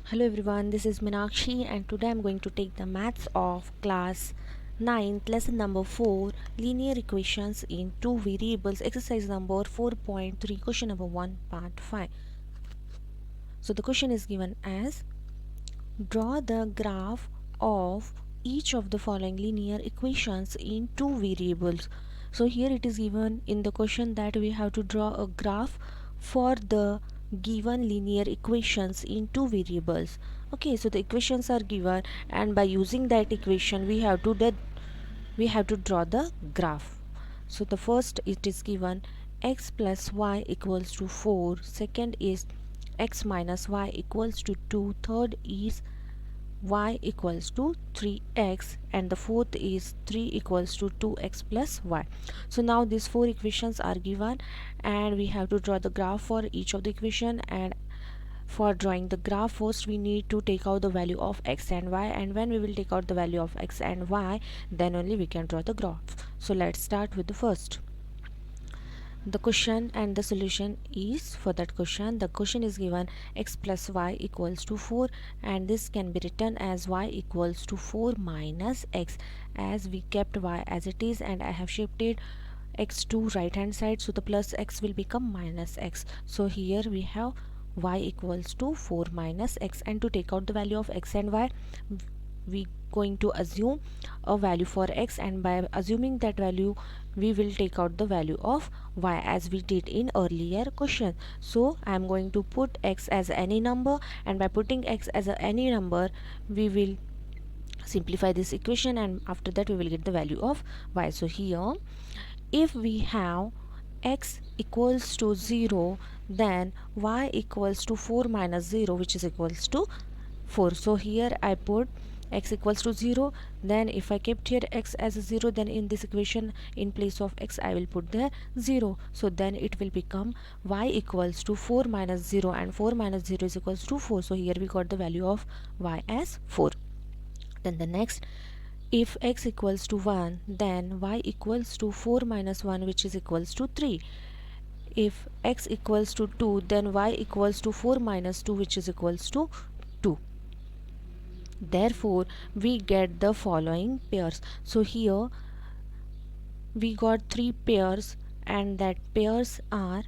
Hello everyone, this is Minakshi and today I'm going to take the maths of class 9th lesson number 4 linear equations in two variables exercise number 4.3 question number 1 part 5. So the question is given as draw the graph of each of the following linear equations in two variables. So here it is given in the question that we have to draw a graph for the given linear equations in two variables. Okay, so the equations are given and by using that equation we have to draw the graph. So the first it is given x plus y equals to 4, second is x minus y equals to 2, third is y equals to 3x, and the fourth is 3 equals to 2x plus y. So now these four equations are given and we have to draw the graph for each of the equation. And for drawing the graph, first we need to take out the value of x and y, and when we will take out the value of x and y, then only we can draw the graph. So let's start with the first. The question and the solution is for that question. The question is given x plus y equals to 4, and this can be written as y equals to 4 minus x, as we kept y as it is and I have shifted x to right hand side, so the plus x will become minus x. So here we have y equals to 4 minus x, and to take out the value of x and y, we going to assume a value for x, and by assuming that value we will take out the value of y as we did in earlier question. So I am going to put x as any number, and by putting x as any number we will simplify this equation, and after that we will get the value of y. So here if we have x equals to 0, then y equals to 4 minus 0, which is equals to 4. So here I put x equals to 0. Then if I kept here x as a 0, then in this equation in place of x I will put there 0. So then it will become y equals to 4 minus 0, and 4 minus 0 is equals to 4. So here we got the value of y as 4. Then the next, if x equals to 1, then y equals to 4 minus 1, which is equals to 3. If x equals to 2, then y equals to 4 minus 2, which is equals to 2. Therefore we get the following pairs. So here we got three pairs, and that pairs are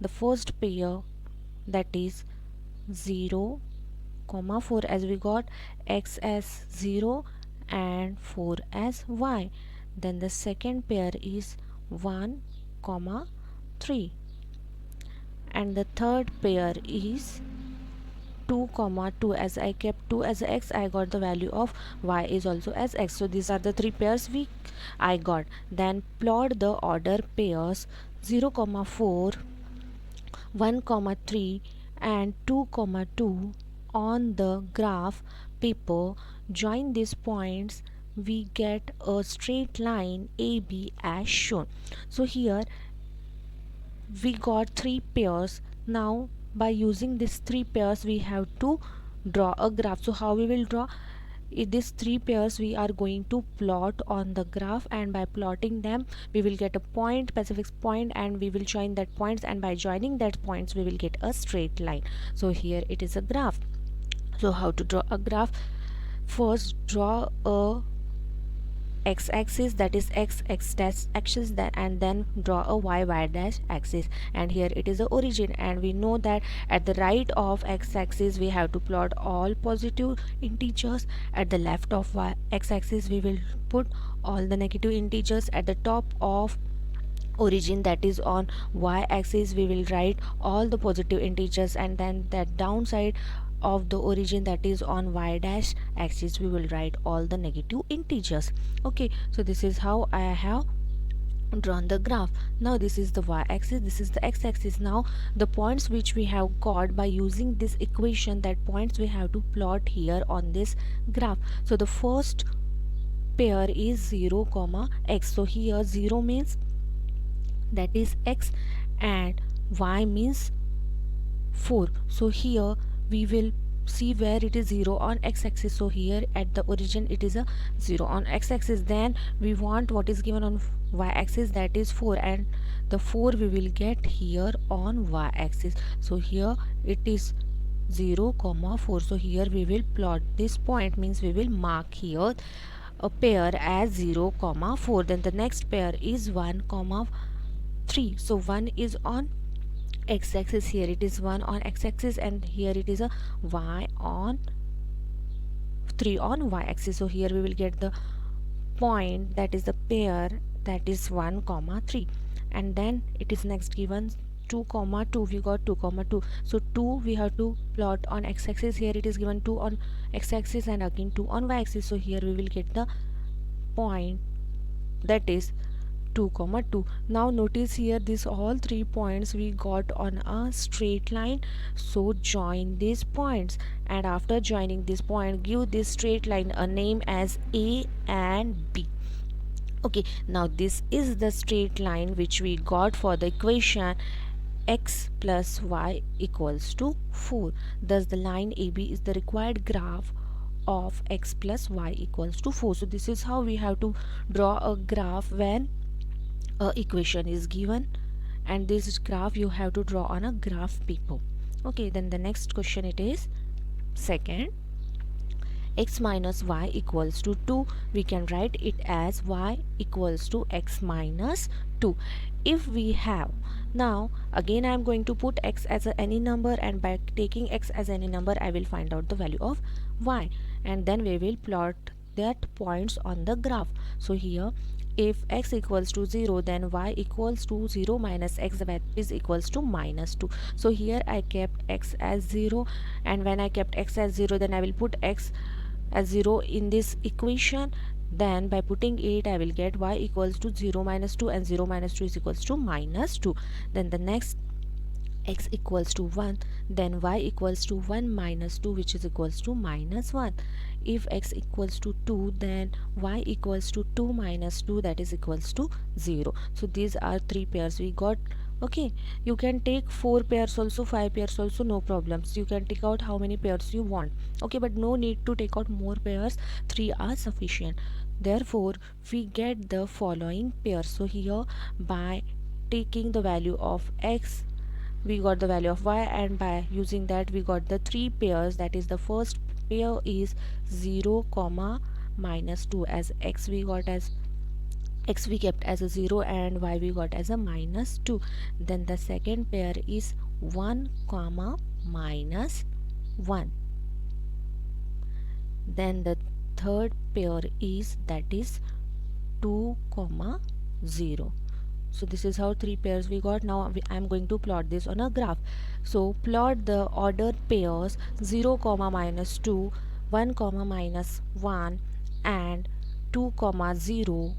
the first pair, that is 0 comma 4, as we got x as 0 and 4 as y. Then the second pair is 1 comma 3, and the third pair is 2 comma 2. As I kept 2 as x, I got the value of y is also as x. So these are the three pairs I got. Then plot the order pairs 0 comma 4, 1 comma 3 and 2 comma 2 on the graph paper. Join these points, we get a straight line AB as shown. So here we got three pairs. Now by using these three pairs we have to draw a graph. So how we will draw? These three pairs we are going to plot on the graph, and by plotting them we will get a point, specific point, and we will join that points, and by joining that points we will get a straight line. So here it is a graph. So how to draw a graph? First draw a x-axis, that is x dash axis, that, and then draw a y dash axis, and here it is the origin. And we know that at the right of x-axis we have to plot all positive integers, at the left of x-axis we will put all the negative integers, at the top of origin, that is on y-axis, we will write all the positive integers, and then that downside of the origin, that is on y dash axis, we will write all the negative integers. Okay, so this is how I have drawn the graph. Now this is the y-axis, this is the x-axis. Now the points which we have got by using this equation, that points we have to plot here on this graph. So the first pair is 0 comma x. So here 0 means that is x and y means 4. So here we will see where it is 0 on x-axis. So here at the origin it is a 0 on x-axis. Then we want what is given on y-axis, that is 4, and the 4 we will get here on y-axis. So here it is 0 comma 4. So here we will plot this point, means we will mark here a pair as 0 comma 4. Then the next pair is 1 comma 3. So 1 is on x-axis, here it is 1 on x-axis, and here it is a y on 3 on y-axis. So here we will get the point, that is the pair, that is 1 comma 3. And then it is next given 2 comma 2, we got 2 comma 2. So 2 we have to plot on x-axis, here it is given 2 on x-axis and again 2 on y-axis. So here we will get the point, that is 2 comma 2. Now notice here this all 3 points we got on a straight line. So join these points, and after joining this point, give this straight line a name as A and B. Okay, now this is the straight line which we got for the equation x plus y equals to 4. Thus the line AB is the required graph of x plus y equals to 4. So this is how we have to draw a graph when a equation is given, and this graph you have to draw on a graph paper. Okay, then the next question it is second, x minus y equals to 2. We can write it as y equals to x minus 2. If we have, now again I am going to put x as any number, and by taking x as any number I will find out the value of y, and then we will plot that points on the graph. So here if x equals to 0, then y equals to 0 minus x, that is equals to minus 2. So here I kept x as 0, and when I kept x as 0, then I will put x as 0 in this equation. Then by putting 8 I will get y equals to 0 minus 2, and 0 minus 2 is equals to minus 2. Then the next x equals to 1, then y equals to 1 minus 2, which is equals to minus 1. If x equals to 2, then y equals to 2 minus 2, that is equals to 0. So these are 3 pairs we got. Okay, you can take 4 pairs also, 5 pairs also, no problems. You can take out how many pairs you want. Okay, but no need to take out more pairs, 3 are sufficient. Therefore we get the following pairs. So here by taking the value of x, we got the value of y, and by using that we got the 3 pairs. That is, the first pair is 0 comma minus 2, as x we got as x we kept as a 0 and y we got as a minus 2. Then the second pair is 1 comma minus 1. Then the third pair is, that is 2 comma 0. So this is how 3 pairs we got. Now I am going to plot this on a graph. So plot the ordered pairs 0 comma minus 2, 1 comma minus 1 and 2 comma 0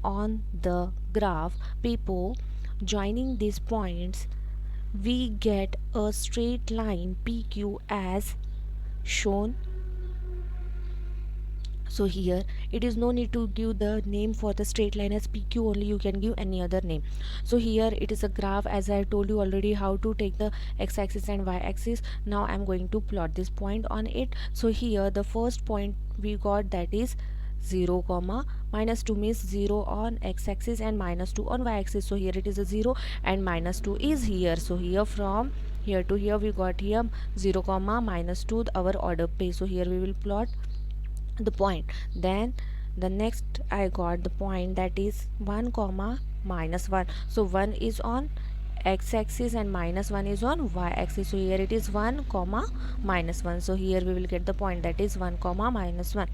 on the graph paper. Joining these points we get a straight line PQ as shown. So here it is no need to give the name for the straight line as PQ only, you can give any other name. So here it is a graph, as I told you already how to take the x-axis and y-axis. Now I'm going to plot this point on it. So here the first point we got, that is 0 comma minus 2, means 0 on x-axis and minus 2 on y-axis. So here it is a 0 and minus 2 is here. So here from here to here we got here 0 comma minus 2, our order pair. So here we will plot the point. Then the next I got the point, that is 1 comma minus 1. So 1 is on x-axis and minus 1 is on y-axis. So here it is 1 comma minus 1. So here we will get the point, that is 1 comma minus 1.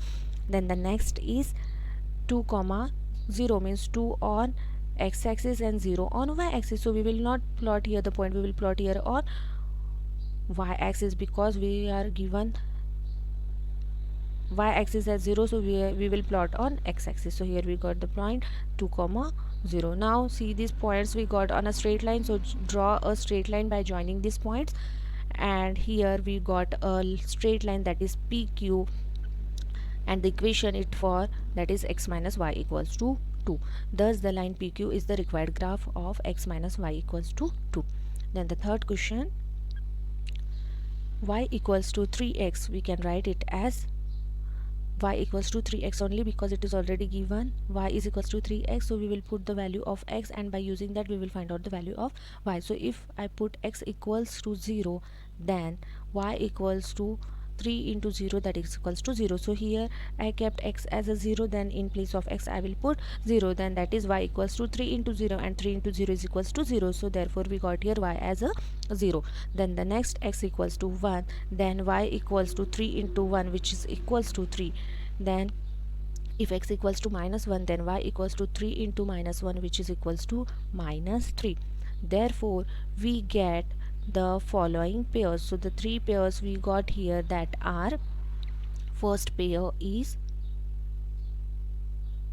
Then the next is 2 comma 0, means 2 on x-axis and 0 on y-axis. So we will not plot here the point, we will plot here on y-axis, because we are given y-axis as 0, so we will plot on x-axis. So here we got the point 2 comma 0. Now see these points we got on a straight line, so draw a straight line by joining these points, and here we got a straight line, that is PQ, and the equation it for, that is x minus y equals to 2. Thus the line PQ is the required graph of x minus y equals to 2. Then the third question, y equals to 3x, we can write it as y equals to 3x only, because it is already given y is equals to 3x. So we will put the value of x, and by using that we will find out the value of y. So if I put x equals to 0, then y equals to 3 into 0, that is equals to 0. So here I kept x as a 0, then in place of x I will put 0, then that is y equals to 3 into 0, and 3 into 0 is equals to 0. So therefore we got here y as a 0. Then the next x equals to 1, then y equals to 3 into 1, which is equals to 3. Then if x equals to minus 1, then y equals to 3 into minus 1, which is equals to minus 3. Therefore we get the following pairs. So the three pairs we got here, that are, first pair is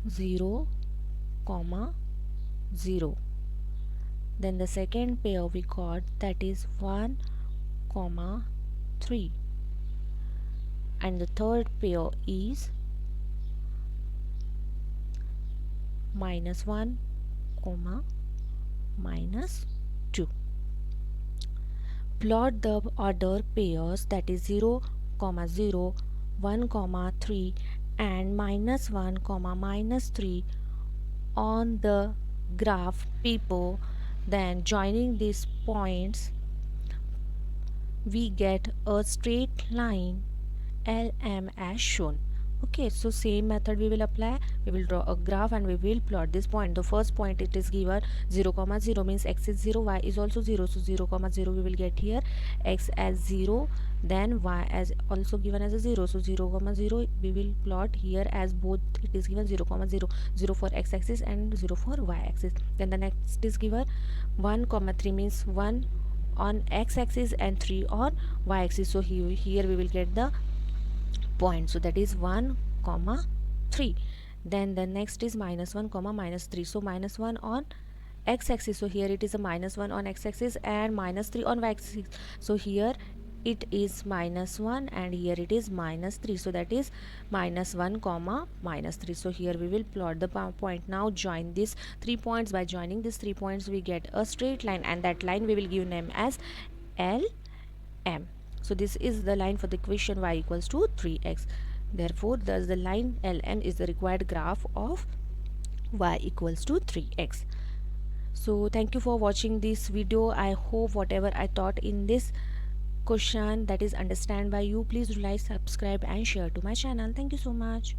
0 comma 0. Then the second pair we got, that is 1 comma 3. And the third pair is minus 1 comma minus 2. Plot the order pairs, that is 0 comma 0, 1 comma 3 and minus 1 comma minus 3 on the graph paper. Then joining these points we get a straight line LM as shown. Okay, so same method we will apply. We will draw a graph and we will plot this point. The first point, it is given 0 comma 0, means x is 0, y is also 0. So 0 comma 0 we will get here x as 0, then y as also given as a 0. So 0 comma 0 we will plot here as both. It is given 0 comma 0, 0 for x axis and 0 for y axis. Then the next is given 1 comma 3, means 1 on x axis and 3 on y axis. So here we will get the point, so that is 1 comma 3. Then the next is minus 1 comma minus 3. So minus 1 on x axis, so here it is a minus 1 on x axis and minus 3 on y axis. So here it is minus 1 and here it is minus 3, so that is minus 1 comma minus 3. So here we will plot the point. Now join these 3 points. By joining these 3 points we get a straight line, and that line we will give name as LM. So this is the line for the equation y equals to 3x. Therefore thus the line LM is the required graph of y equals to 3x. So thank you for watching this video. I hope whatever I taught in this question, that is understand by you. Please do like, subscribe and share to my channel. Thank you so much.